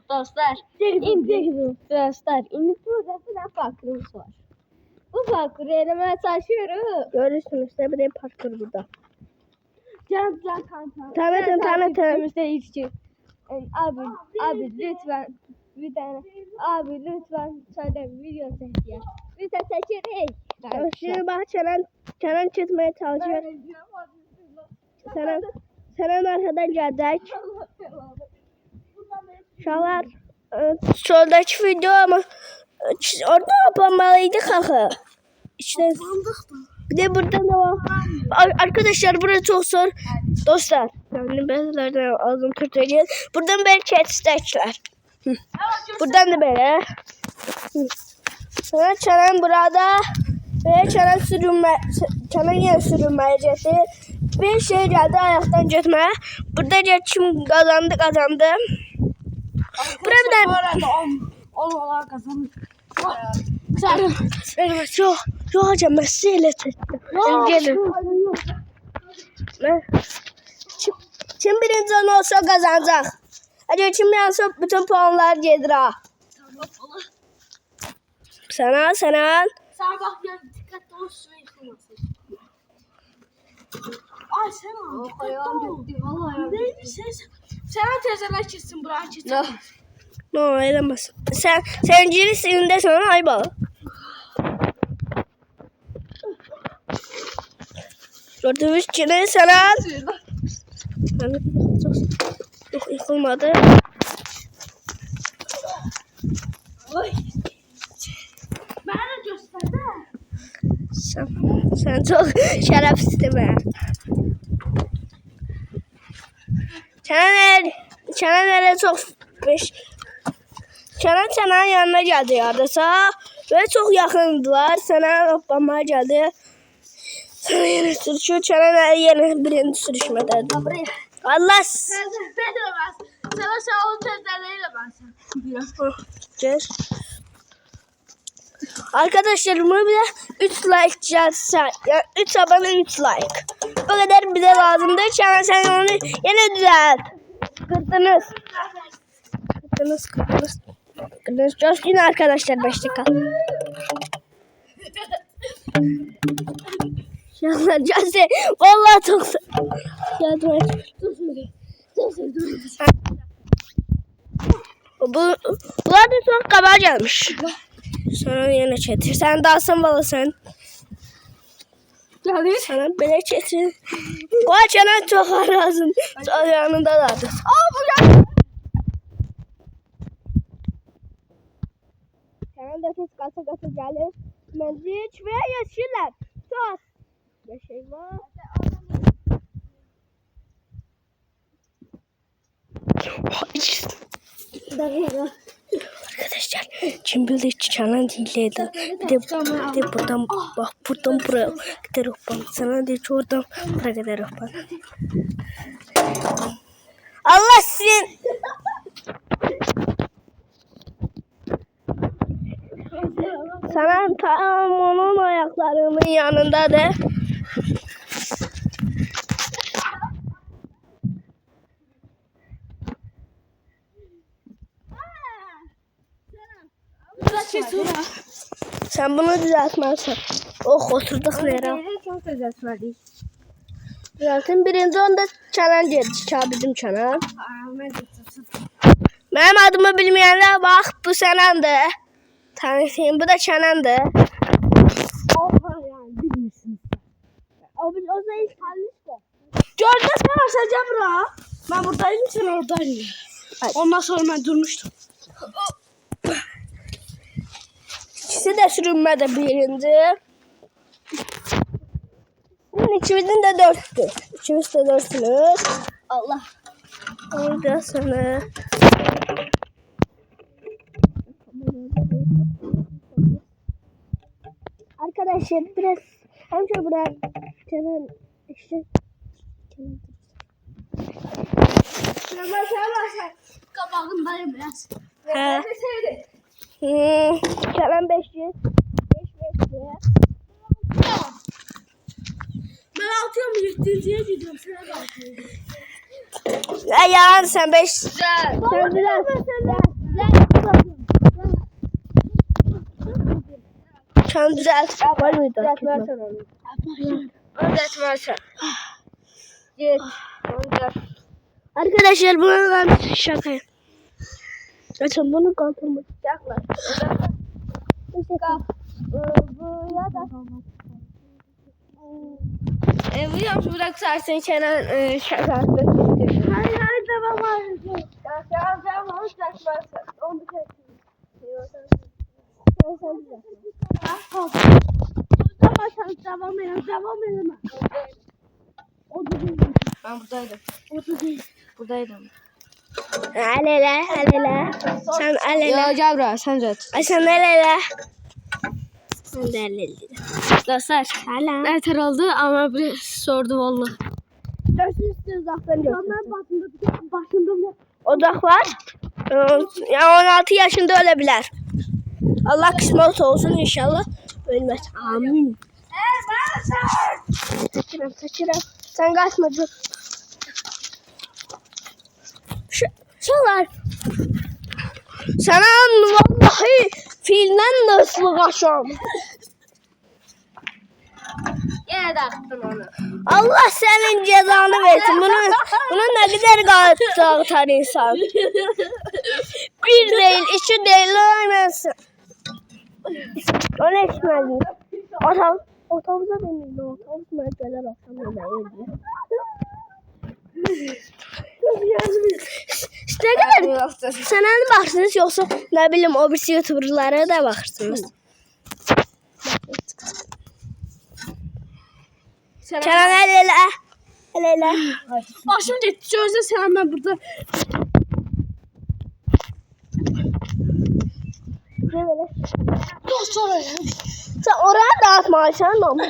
Dostlar, indi burada ne farkımız var? Bu farkı elemeye çalışıyoruz. Görürsünüz de bir de parkur burada. Can kanka. Tanıtın. İşçi. Abi lütfen bir tane. Abi lütfen söyle video seçiyor. Bir de seçerik. Şimdi bak çenen çizmeye çalışıyor. Senin arkadan gelecek. Şalar soldaki video ama orada kapanmalıydı kanka. İşte bir de burada ne var? Arkadaşlar burası çok zor. Dostlar. Yani bezlerden aldım Türkçe'ye. Buradan böyle chat'tekiler. Buradan da böyle. Sonra çenen burada. Ve çenen yer sürünmeyecekti. Bir şey geldi ayaktan gitmeye. Burada kim kazandı. Burada bir de... Allah kazandı. Yok hocam ben size çektim. Gelin. Kim birinci olsa kazanacak. Hadi kim yansa bütün puanlar gelir ha. Sana. Sen bak ya dikkatli ol şuraya yıkılmasın. Ay sen al. Neymiş sen teyzeler çizsin buraya çizsin. No eylemez. Sen cirisinin de sana aybalı. Gördüğümüz gibi sana. Yok yıkılmadı. Oy. Bana gösterdi. Sen çok şerefsizsin be. Çeneler çok Çenen yanına geldi yardasa ve çok yakındılar. Sana hoplamaya geldi. Sana yeni sürüşüyor. Çenen yeni birinci sürüşmedeydi. Allah. Sana o teyzeleriyle ben sen. Arkadaşlar bunu bir de 3 like gelse. Yani 3 abone 3 like. Bu kadar bize lazımdı. Çenen sen onu yine düzelt. Kırdınız. Coşkun arkadaşlar 5 dakika. Yanlar Case. Vallahi çok yardım et. Bunlar da çok kabağa gelmiş. Sonra yine çetir. Sen dalsın valla sen. Geldi. Sana böyle çetir. O açana çok arazın. Yanında da. Bu ya. Hemen de ses kasa gelir. Menziç ve yeşiller. Sos. Bir şey var. Arkadaşlar Cimbil'de hiç çalan değildi. Bir de buradan bak buradan buraya gider hoppan. Sana de oradan buraya gider hoppan. Allah sizin. Sana tam onun ayaklarının yanında da. Sen bunu düzeltmezsin. Oh oturduk nereye? Çok düzeltmeliyiz. Zaten birinci onda çenen geldi. Bizim çenen. Benim adımı bilmeyenler bak bu senende. Tanışayım bu da çenende. Oha yani bilmişsin. O da ilk haliste. Gördün sen açacağım bura. Ben buradaydım sen oradaydın. Ondan sonra ben durmuştum. İkisi de sürünmedi birinci. İkimizin de 4'tü. İkimiz de 4'sünüz. Allah. Orada sana. Arkadaşlar biraz önce bırak. Çenen işte. Sen kabağındayım biraz. He. Sevdi. Çenen 500. 5 Ben atıyorum 700'ye gidiyorum. Şuna bak. Ya yalan sen 5. Güzel. Sen biraz. Sen düzelt. Var mıydı? Düzeltmezsen onu. Düzeltmezsen. Git. Arkadaşlar bunu ben şaka. Zaten bunu kaldırmak. Yaklaş. Bu ya da. Biliyor musun bırak sersen Kenan şakası. Hayır devam var. Ya devam onu düzeltmezsen. Onu ben buradaydım. Buradaydım. Alele. Sen alele. Ya Cabra sen düzelt. Ay sen alele. Sen de alele. Dostlar. Hala. Beter oldu ama bir sordu valla. Görsün uzaktan görsün. Odak var. Ya 16 yaşında ölebilir. Allah kısmet olsun inşallah. Ölmez. Amin. Saçırım. Sen kaçma dur. Şu var. Sana vallahi filmden nasıl kaçam? Yine de attın onu. Allah senin cezanı versin. Bunu ne kadar dağıtar insan. Bir değil, iki değil, ölmesin. O ne içmez? Otobüse bindim. Otobüs merkezler akşam yemeği. Ne kadar sana mı bakırsınız yoksa ne bileyim o birisi youtuberlara da bakırsınız. Kenan hele. Başım gitti. Sözde sen ben burada. Sen oraya dağıtmayacaksın ama.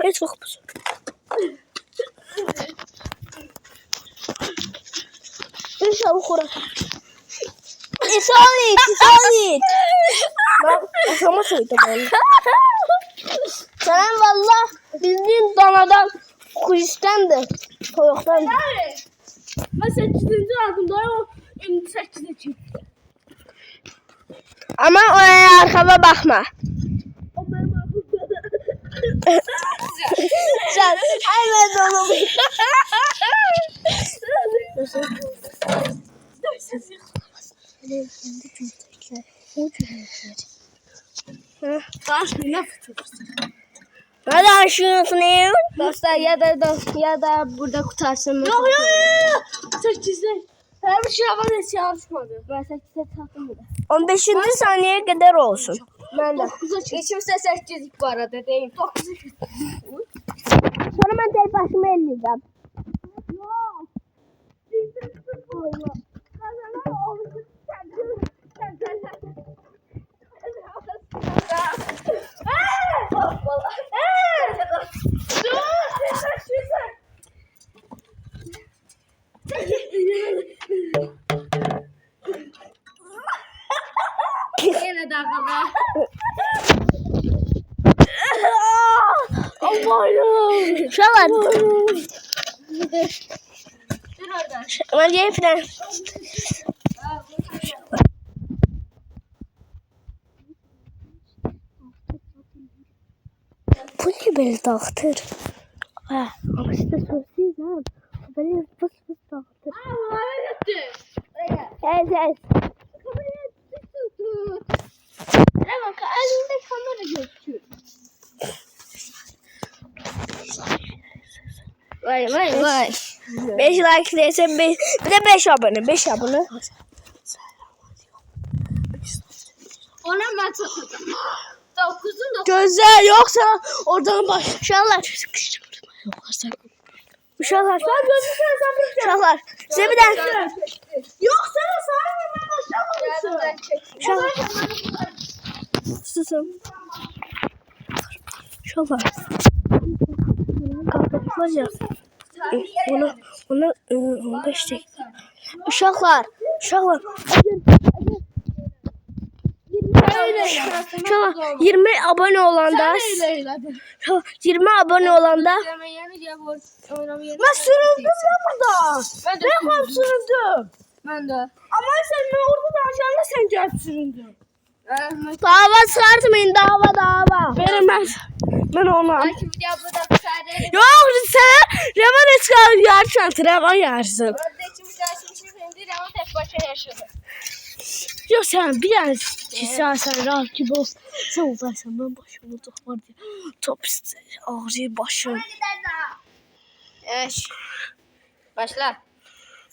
Hiç çok musun? İnşallah oraya. İsolit. Ben aşama söyledim onu. Sen valla bizim danadan kuyustandı. Soyuktandı. Ben 8. adımdayım. O 28'e çıktı. Ama oraya arkama bakma. O benim Sen hemen onu ne fıtırsın? hadi aşıyorsun ne? Dostlar ya da burada kutarsın. Yok. 8'de. Her bir şey yapmadı. Çalışmadı. Ben 8'de taktım burada. 15. saniyeye kadar olsun. Ben de. İçimizde 8'lik bu arada değil. 9'a çıktı. Sonra ben tek başıma elleyeceğim. Yok. Yine dakika. Allah'ım. Şu var. Dur oradan. Ben gelip falan. Bu ne böyle dağıtır? Ha, ama size sözsüz ha. Böyle fıs dağıtır. Evet. Bak elinde kamera gözüküyor. Vay. 5 like değilse bir de 5 abone. 5 abone. Ona ben takacağım. 9'un Gözler yoksa oradan başlarlar. Uşaklar. Ben gözükürsem bir Uşaklar. Size bir daha. Yok sana ben başlamamışsın. Uşaklar. Susun. Uşaklar. Kapatlar ya. Onu 15 dakika. Uşaklar. Uşaklar. Uşaklar 20 abone olanda 20 abone olanda Ben süründüm ya burada. Ben süründüm. Ben de. Ama sen ne orada danışanda sen gel süründün. Dava çıkartmayın dava. Veremez. Ben ona. Belki video burada müsaade. Yok sen revan çıkar yarışan revan yarışsın. Orada içimiz yaşamışız şimdi ama tek başa yaşadı. Yok sen biraz sen rahat gibi olsun. Sen uzaysan ben başım olacak var diye. Top ağrıyor başım. Evet. Başla.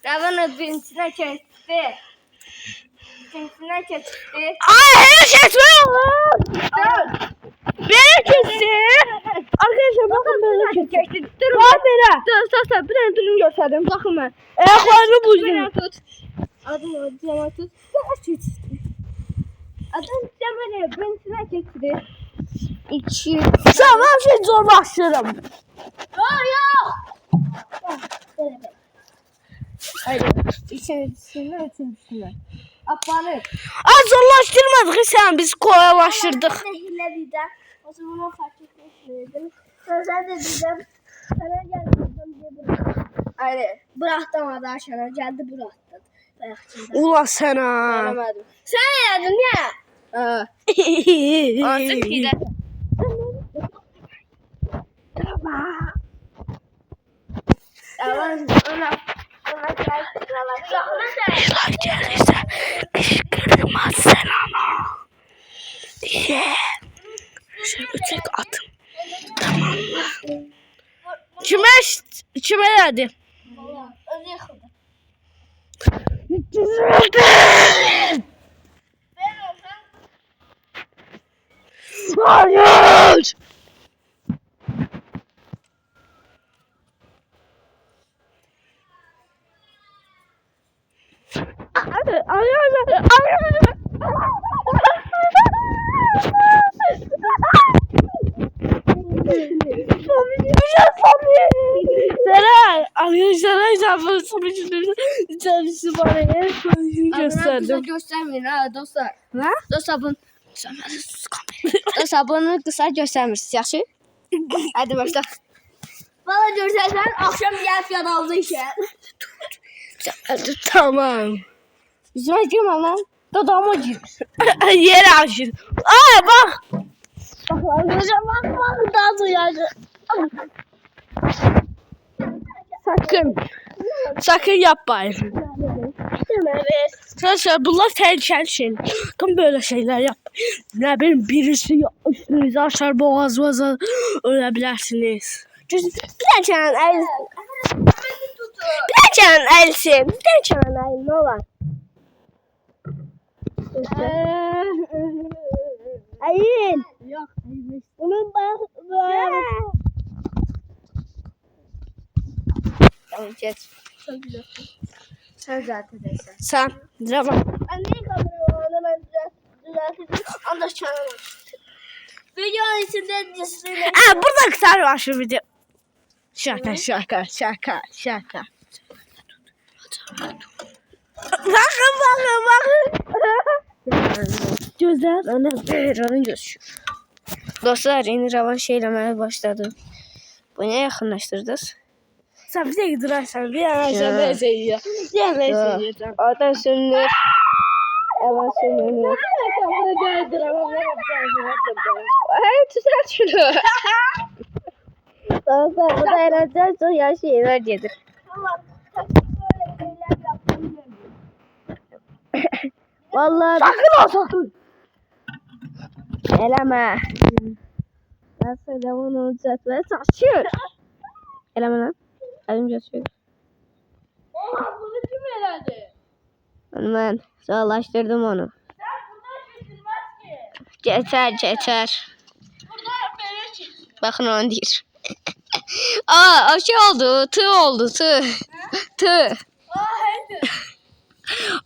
Ravan'ı birincisine kesti. İkincisine kesti. Ay her kesme oğlum. Beni kesti. Arkadaşlar bakın böyle kesti. Durun. Bak beni. Dur. Bir tane durum gösterdim. Bakın ben. Ayaklarını buldum. Tut. Adım tut. Adam Cemal'e birincisine kesti. İki. Sen ben şey zorlaştırırım. Yok. Haydi. İkincisine. Apanı. Az zorlaştırmadık sen biz kolaylaştırdık. O zaman o fark etmedim. Sen de diyeceğim. Sana geldim diye bıraktım. Haydi. Bıraktım adam sana geldi bıraktın. Ulan sen ha. Anlamadım. Sen yedin ya. Artık hile. Ona Kışlar gelirse kışkırtma sen ana. Diye. Şöyle tek atım. Tamam mı? Kime hadi. Özü yıkıldı. Hayır. Gösterdim. Göstermeyin ha dostlar. Ne? Dostlar bunu. Dostlar bunu kısa göstermiş. Yaxşı? Hadi başla. Bana görsersen akşam gelip yanaldı işe. Tamam. Yüzüme girme lan. Dodağıma gir. Yere aşır. Aa bak. Bak arkadaşlar bak daha duyardı. Sakın yapmayın. Arkadaşlar bunlar tehlikeli şeyler. Tam böyle şeyler yap. Ne bileyim birisi üstünüze açar boğazınıza ölebilirsiniz. Bir tane çenen el. Bir tane çenen elsin. Bir tane çenen el ne olur. Hayır. Yok. Bunun bayağı. Tamam geç. Çok güzel. Sen zaten değilsen. Sen. Zaman. Ben niye kameramı ben düzelttim. Anda çağırma. Videonun içinde dizisini. Burada kıtar var şu video. Şaka. Bakın. Gözler onun gözüküyor. Dostlar yeni ravan şeylemeye başladı. Bu ne yakınlaştırdık? Sen bize gidersen bir an aşağıda seviyor. Yemeği seviyorsun. Oradan sönülür. Evet sönülür. Hayır tutar şunu. Dostlar bu da eğlenceli çok yaşlı eğlencedir. Vallahi sakın. Eleme. Nasıl eleman olacak ve saçıyor. Eleme lan. Elim gösteriyor. Oha bunu kim herhalde? Ben zorlaştırdım onu. Sen buradan geçilmez ki. Geçer. Buradan böyle çekiyor. Bakın onu değil. O şey oldu. Tığ oldu. Tığ. Haydi.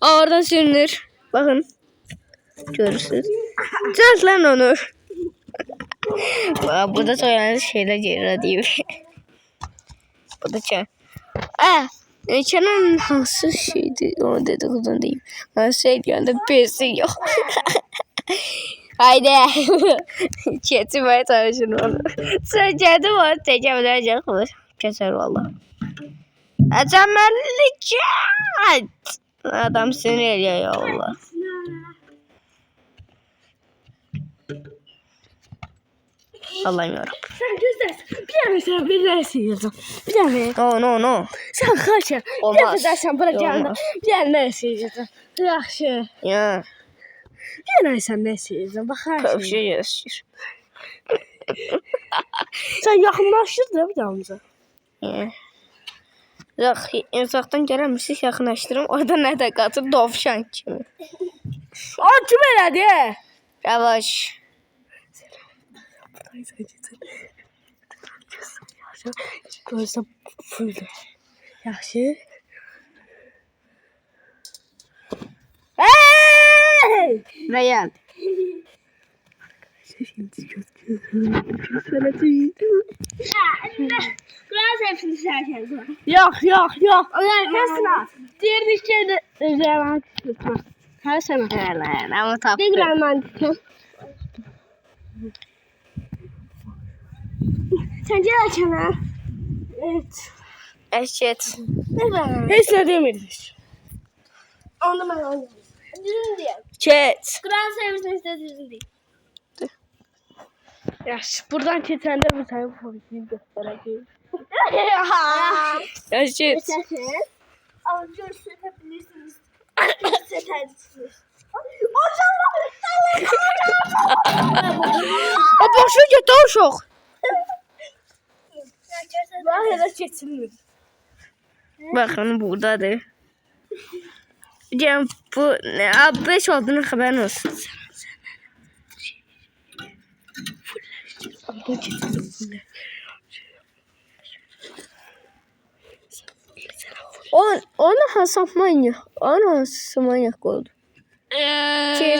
Oradan sürünür. Bakın. Görürsünüz. Çöz lan onu. Bu da söylenir şeyler geri değil. Bu da çöz. Çönen nasıl şeydi? O dedikodan değil. Nasıl şeydi yanında pesi yok. Haydi. Çetimeye çalışın onu. Sen çetim var. Çekemeyecek olur. Keser valla. Açamellik. Adam sinir ediyor ya Allah. Allah'ım yarabbim. Sen gözlersin. Bir tane sen bir dersin yazın. Bir tane. No. Sen kaçın. Olmaz. Bir dersen bırakacağım. Olmaz. Bir tane dersin yazın. Yaxşı. Ya. Bir tane sen dersin yazın. Bakarsın. Köpüşüyoruz. Sen yakınlaştır da bir damıza. Ya. Uzaktan gelen müzik yakınlaştırım. Orada ne de katır dovşan kimi. Aa kim elədi? Yavaş. Gözüm full. Yaxşı. Hey! Beyan. Biraz hepsini serken. Yok. Kesme. Diğer işleri romantik tutma. Her sana. Hele ama Bir taptı. romantik. Sence de Kenan? Evet. Eşit. Hiç ne demedik. Onu ben anladım. Düzün diye. Çet. Kur'an servisini işte düzün değil. Ya buradan keçende bir tane polisiyi göstereceğim. Eşit. Geçerseniz alıcı sürebilirsiniz. Sürebilirsiniz. O boşu get o uşaq. Ben hele keçilmir. Bakın buradadır. Cem bu ne? 5 olduğunu haberin olsun. Onu hasap manyak. Onu hasap manyak oldu. Çet.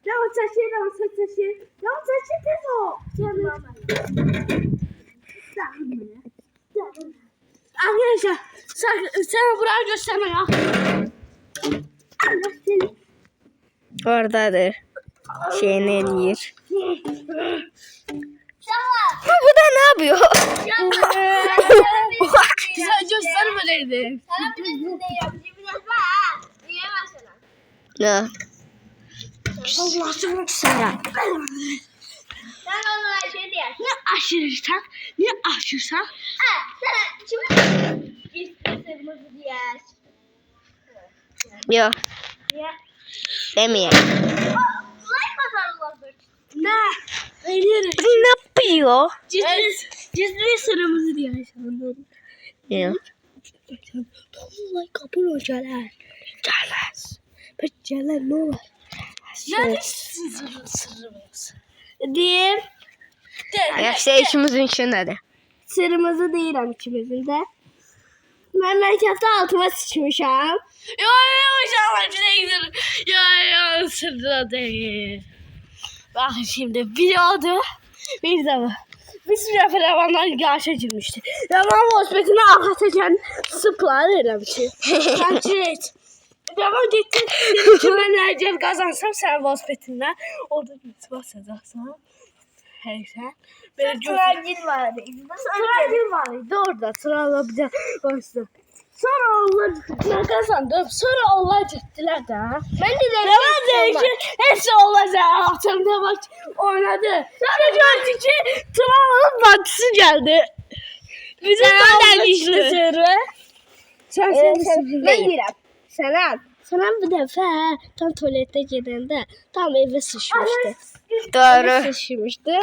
Yavaş çeşit. Tez o. Arkadaşlar sen buraya gösterme ya. Oradadır. Şey ne diyor? Bu da ne yapıyor? Güzel göstermeyeydi. Sana bir de siz de yapıcı bir defa ha. Diyemezsin. Ne? Allah sana. Sen onlara şey diyorsun. Ne aşırsan. Ha sen kimi istiyorsunuz diyorsun. Yok. Ya. Demeyelim. Like atarlar böyle. Ne? Eliyorum. Ne yapıyor? Cizli sırrımızı diye yaşandım. Yok. Vallahi kapı hocalar. Gelmez. Peki gelir ne olur? Yani sizin sırrımız. Değil. Yaşta işimizin içindedir. Sırrımızı deyirəm ikimizin də. Mən mərkəbdə altıma sıçmışam. Uşaqlar güzel. Sırrı değil. Bakın şimdi bir oldu. Bir zaman. Bir sürü felavanlar karşı girmişti. Yaman hospitini arkasından sıplar eləmişim. Kaçırız. Yaman gitti. Dedim ki mən ərgəl qazansam sən hospitindən. Orada bir basacaqsan. Heysə. Tıragil vardı. Tıragil vardı orada. Tıragil bir de başladı. Sonra onlar ben kazandım. Sonra onlar gittiler de. Ben de Ben de ki hepsi olacak. Altımda bak oynadı. Sonra gördü ki Tıragil'in bantisi geldi. Bize göndermişti sırrı. Sen ben girəm. Sənəm bir dəfə tam tualetdə gedəndə tam evə sıçmışdı. Doğru. Sıçmışdı.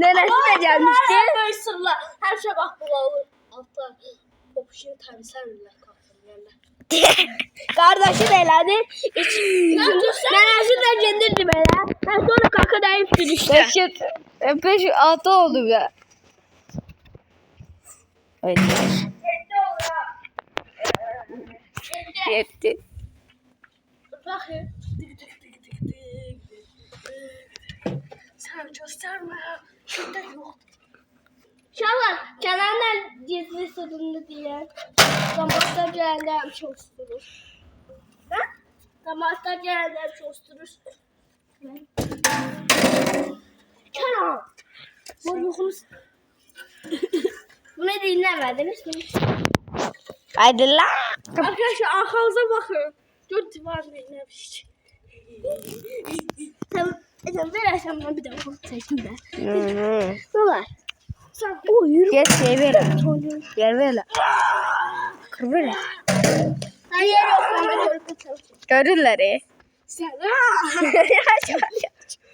Nənəsi də gəlmişdi. Böyle sırlar. Hər şey bax bu olur. Altta kopuşunu təmizləmirlər qalxırlar. Qardaşı da elədi. Nənəsi də gedirdi belə. Mən sonra kaka dəyib düşdü. Eşit. 5-6 oldu be. Evet. Yetti. Bakın. Sen gösterme. Şurada yok. İnşallah Kenan'dan gizli sırrını diye. Damakta gelenler çosturur. Ha? Damakta gelenler çosturur. Kenan. Bu yokunuz. Bunu dinlemediniz mi? Haydi la. Arkadaşlar arkanıza bakın. Dur divar vermemiş. Sen verirsen ben bir de onu seçtim de. Ne var? Sen o yürü. Gel şey ver. Gel ver la. Kır ver la. Hayır yok. Ben görüp çalışıyorum. Görürler. Sen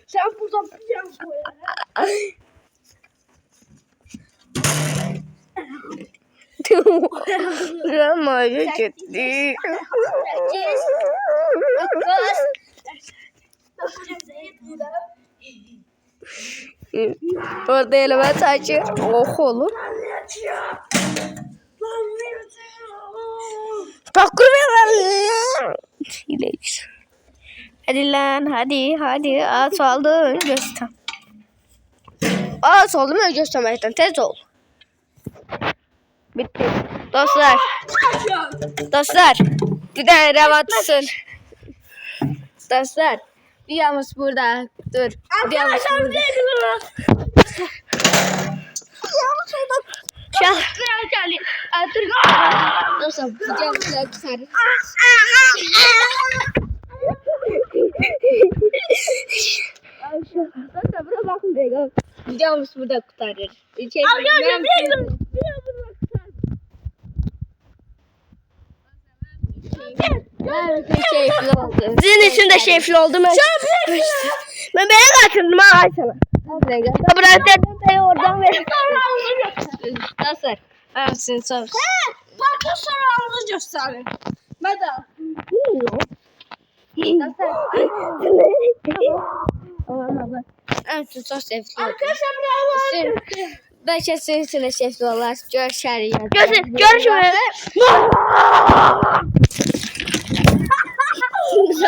sen buradan bir yan koy. Ama ciddi. Orada eleme saçı. Oh oğlum. Takır ver. İyileyiz. Hadi lan hadi. Ağaç aldın göster. Ağaç oldu mu göstermekten tez ol. Bitti. Dostlar bir tane ravatsın. Dostlar videomuz burada. Dur. Videomuz burada. Dostlar videomuz burada. Dostlar buna bakın diye. Videomuz burada kurtarır. Sizin için de şefli oldum. Ben beni kaçırdım ha sana. Bıraktım beni oradan ver. Nasıl? Sen sor. Bak sonra alınca gösterin. Madem. Evet, çok şefli. Arkadaşlar biraz Ben senin için de şefli olarak görüşürüz. görüşürüz.